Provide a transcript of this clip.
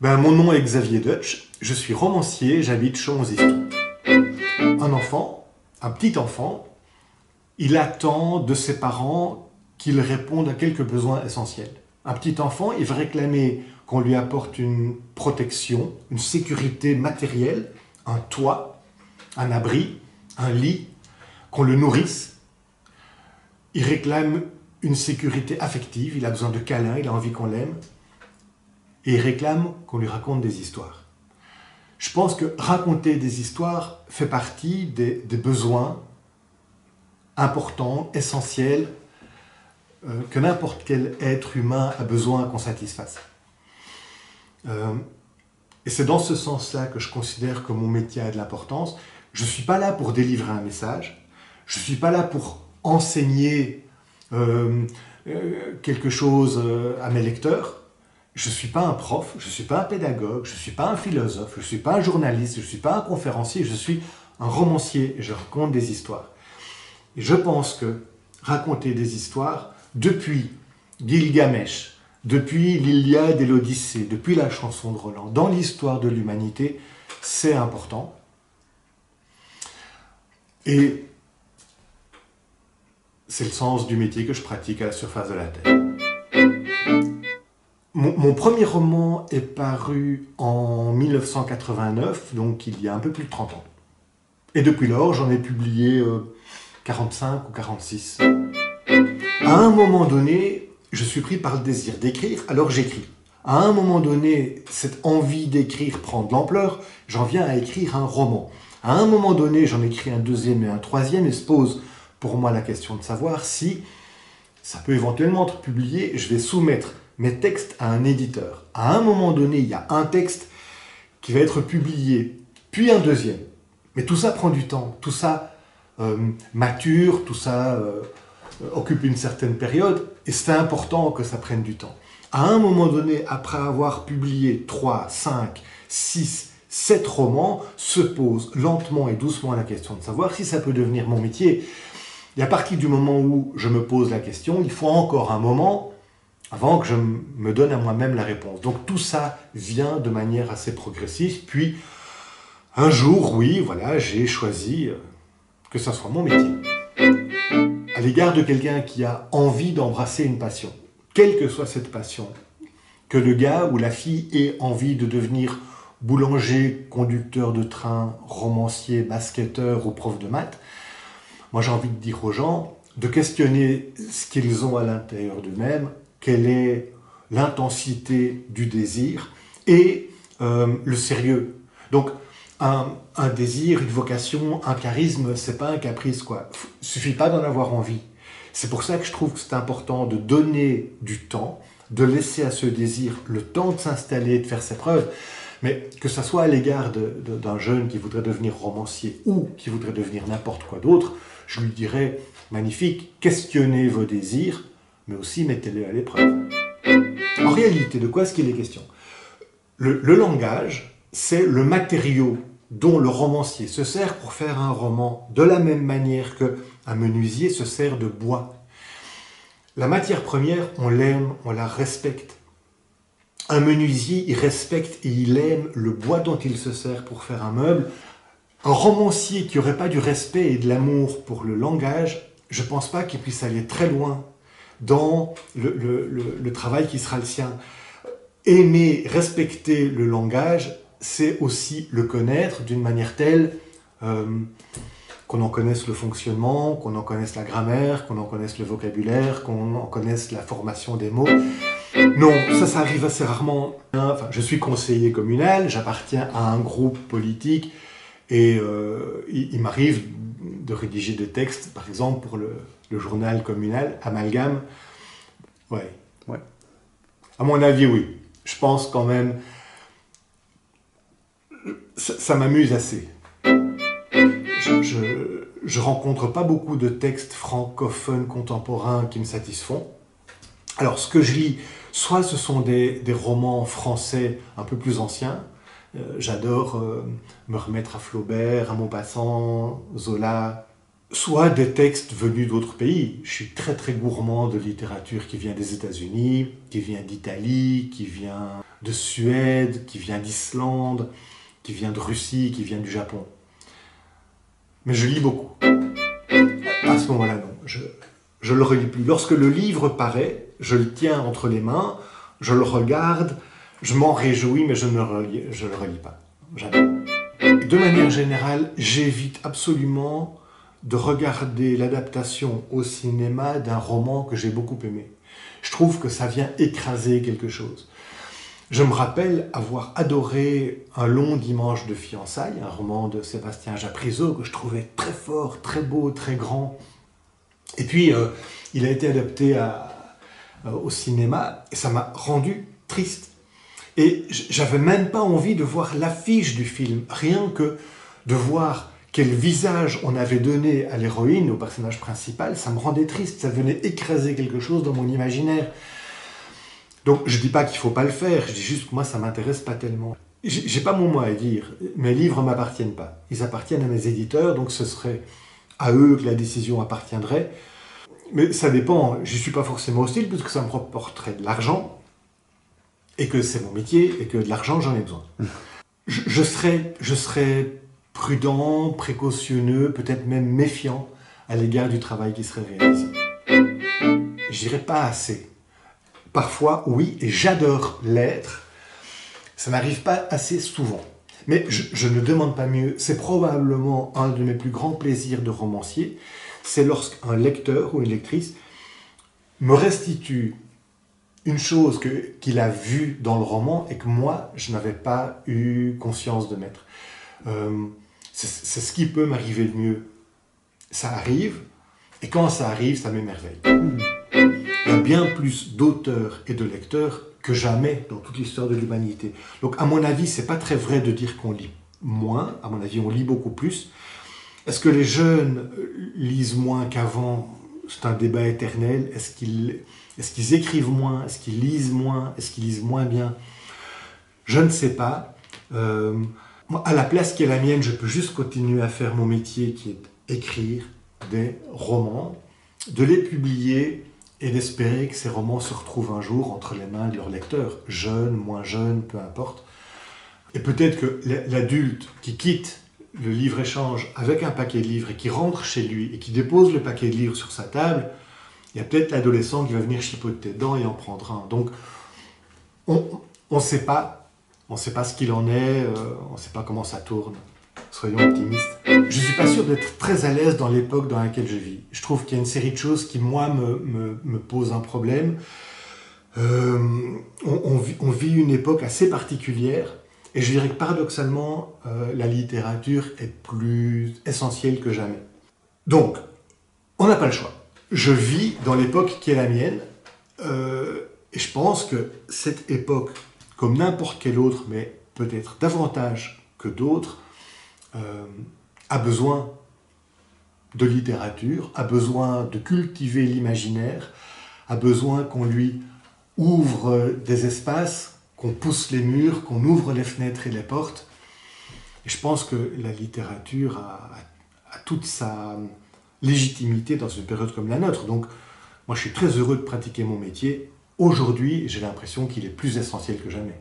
Mon nom est Xavier Deutsch, je suis romancier, j'habite Chaumont-Iston. Un petit enfant, il attend de ses parents qu'ils répondent à quelques besoins essentiels. Un petit enfant, il va réclamer qu'on lui apporte une protection, une sécurité matérielle, un toit, un abri, un lit, qu'on le nourrisse. Il réclame une sécurité affective, il a besoin de câlins, il a envie qu'on l'aime. Et il réclame qu'on lui raconte des histoires. Je pense que raconter des histoires fait partie des besoins importants, essentiels, que n'importe quel être humain a besoin qu'on satisfasse. Et c'est dans ce sens-là que je considère que mon métier a de l'importance. Je ne suis pas là pour délivrer un message, je ne suis pas là pour enseigner quelque chose à mes lecteurs. Je ne suis pas un prof, je ne suis pas un pédagogue, je ne suis pas un philosophe, je ne suis pas un journaliste, je ne suis pas un conférencier, je suis un romancier et je raconte des histoires. Et je pense que raconter des histoires, depuis Gilgamesh, depuis l'Iliade et l'Odyssée, depuis la chanson de Roland, dans l'histoire de l'humanité, c'est important. Et c'est le sens du métier que je pratique à la surface de la Terre. Mon premier roman est paru en 1989, donc il y a un peu plus de 30 ans. Et depuis lors, j'en ai publié 45 ou 46. À un moment donné, je suis pris par le désir d'écrire, alors j'écris. À un moment donné, cette envie d'écrire prend de l'ampleur, j'en viens à écrire un roman. À un moment donné, j'en écris un deuxième et un troisième, et se pose pour moi la question de savoir si ça peut éventuellement être publié. Je vais soumettre mes textes à un éditeur. À un moment donné, il y a un texte qui va être publié, puis un deuxième. Mais tout ça prend du temps, tout ça mature, tout ça occupe une certaine période, et c'est important que ça prenne du temps. À un moment donné, après avoir publié 3, 5, 6, 7 romans, se pose lentement et doucement la question de savoir si ça peut devenir mon métier. Et à partir du moment où je me pose la question, il faut encore un moment avant que je me donne à moi-même la réponse. Donc tout ça vient de manière assez progressive. Puis un jour, oui, voilà, j'ai choisi que ça soit mon métier. À l'égard de quelqu'un qui a envie d'embrasser une passion, quelle que soit cette passion, que le gars ou la fille ait envie de devenir boulanger, conducteur de train, romancier, basketteur ou prof de maths, moi j'ai envie de dire aux gens de questionner ce qu'ils ont à l'intérieur d'eux-mêmes, quelle est l'intensité du désir et le sérieux. Donc un désir, une vocation, un charisme, c'est pas un caprice quoi. Il suffit pas d'en avoir envie. C'est pour ça que je trouve que c'est important de donner du temps, de laisser à ce désir le temps de s'installer, de faire ses preuves. Mais que ça soit à l'égard d'un jeune qui voudrait devenir romancier ou qui voudrait devenir n'importe quoi d'autre, je lui dirais, magnifique, questionnez vos désirs, mais aussi mettez-les à l'épreuve. En réalité, de quoi est-ce qu'il est question ? Le langage, c'est le matériau dont le romancier se sert pour faire un roman, de la même manière qu'un menuisier se sert de bois. La matière première, on l'aime, on la respecte. Un menuisier, il respecte et il aime le bois dont il se sert pour faire un meuble. Un romancier qui n'aurait pas du respect et de l'amour pour le langage, je ne pense pas qu'il puisse aller très loin dans le travail qui sera le sien. Aimer, respecter le langage, c'est aussi le connaître d'une manière telle qu'on en connaisse le fonctionnement, qu'on en connaisse la grammaire, qu'on en connaisse le vocabulaire, qu'on en connaisse la formation des mots. Non, ça arrive assez rarement. Enfin, je suis conseiller communal, j'appartiens à un groupe politique et il m'arrive de rédiger des textes, par exemple pour le journal communal, Amalgame. Ouais. À mon avis, oui. Je pense quand même, ça m'amuse assez. Je rencontre pas beaucoup de textes francophones contemporains qui me satisfont. Alors, ce que je lis, soit ce sont des romans français un peu plus anciens. J'adore me remettre à Flaubert, à Maupassant, Zola, soit des textes venus d'autres pays. Je suis très très gourmand de littérature qui vient des États-Unis, qui vient d'Italie, qui vient de Suède, qui vient d'Islande, qui vient de Russie, qui vient du Japon. Mais je lis beaucoup. À ce moment-là, non. Je le relis plus. Lorsque le livre paraît, je le tiens entre les mains, je le regarde, je m'en réjouis, mais je ne le relis pas. Jamais. De manière générale, j'évite absolument de regarder l'adaptation au cinéma d'un roman que j'ai beaucoup aimé. Je trouve que ça vient écraser quelque chose. Je me rappelle avoir adoré Un long dimanche de fiançailles, un roman de Sébastien Japrisot que je trouvais très fort, très beau, très grand. Et puis, il a été adapté au cinéma et ça m'a rendu triste. Et j'avais même pas envie de voir l'affiche du film, rien que de voir quel visage on avait donné à l'héroïne, au personnage principal, ça me rendait triste, ça venait écraser quelque chose dans mon imaginaire. Donc je dis pas qu'il faut pas le faire, je dis juste que moi ça m'intéresse pas tellement. J'ai pas mon mot à dire, mes livres m'appartiennent pas, ils appartiennent à mes éditeurs, donc ce serait à eux que la décision appartiendrait. Mais ça dépend, j'y suis pas forcément hostile, puisque ça me rapporterait de l'argent, et que c'est mon métier, et que de l'argent j'en ai besoin. Je serais prudent, précautionneux, peut-être même méfiant à l'égard du travail qui serait réalisé. Je dirais pas assez. Parfois, oui, et j'adore l'être. Ça n'arrive pas assez souvent. Mais je ne demande pas mieux. C'est probablement un de mes plus grands plaisirs de romancier. C'est lorsqu'un lecteur ou une lectrice me restitue une chose qu'il a vue dans le roman et que moi, je n'avais pas eu conscience de mettre. C'est ce qui peut m'arriver de mieux. Ça arrive, et quand ça arrive, ça m'émerveille. Il y a bien plus d'auteurs et de lecteurs que jamais dans toute l'histoire de l'humanité. Donc à mon avis, c'est pas très vrai de dire qu'on lit moins. À mon avis, on lit beaucoup plus. Est-ce que les jeunes lisent moins qu'avant? C'est un débat éternel. Est-ce qu'ils écrivent moins? Est-ce qu'ils lisent moins? Est-ce qu'ils lisent moins bien? Je ne sais pas. Moi, à la place qui est la mienne, je peux juste continuer à faire mon métier qui est écrire des romans, de les publier et d'espérer que ces romans se retrouvent un jour entre les mains de leurs lecteurs, jeunes, moins jeunes, peu importe. Et peut-être que l'adulte qui quitte le livre-échange avec un paquet de livres et qui rentre chez lui et qui dépose le paquet de livres sur sa table, il y a peut-être l'adolescent qui va venir chipoter dedans et en prendre un. Donc, on ne sait pas. On ne sait pas ce qu'il en est, on ne sait pas comment ça tourne. Soyons optimistes. Je ne suis pas sûr d'être très à l'aise dans l'époque dans laquelle je vis. Je trouve qu'il y a une série de choses qui, moi, me posent un problème. On vit une époque assez particulière. Et je dirais que paradoxalement, la littérature est plus essentielle que jamais. Donc, on n'a pas le choix. Je vis dans l'époque qui est la mienne. Et je pense que cette époque, comme n'importe quelle autre, mais peut-être davantage que d'autres, a besoin de littérature, a besoin de cultiver l'imaginaire, a besoin qu'on lui ouvre des espaces, qu'on pousse les murs, qu'on ouvre les fenêtres et les portes. Et je pense que la littérature a toute sa légitimité dans une période comme la nôtre. Donc, moi, je suis très heureux de pratiquer mon métier. Aujourd'hui, j'ai l'impression qu'il est plus essentiel que jamais.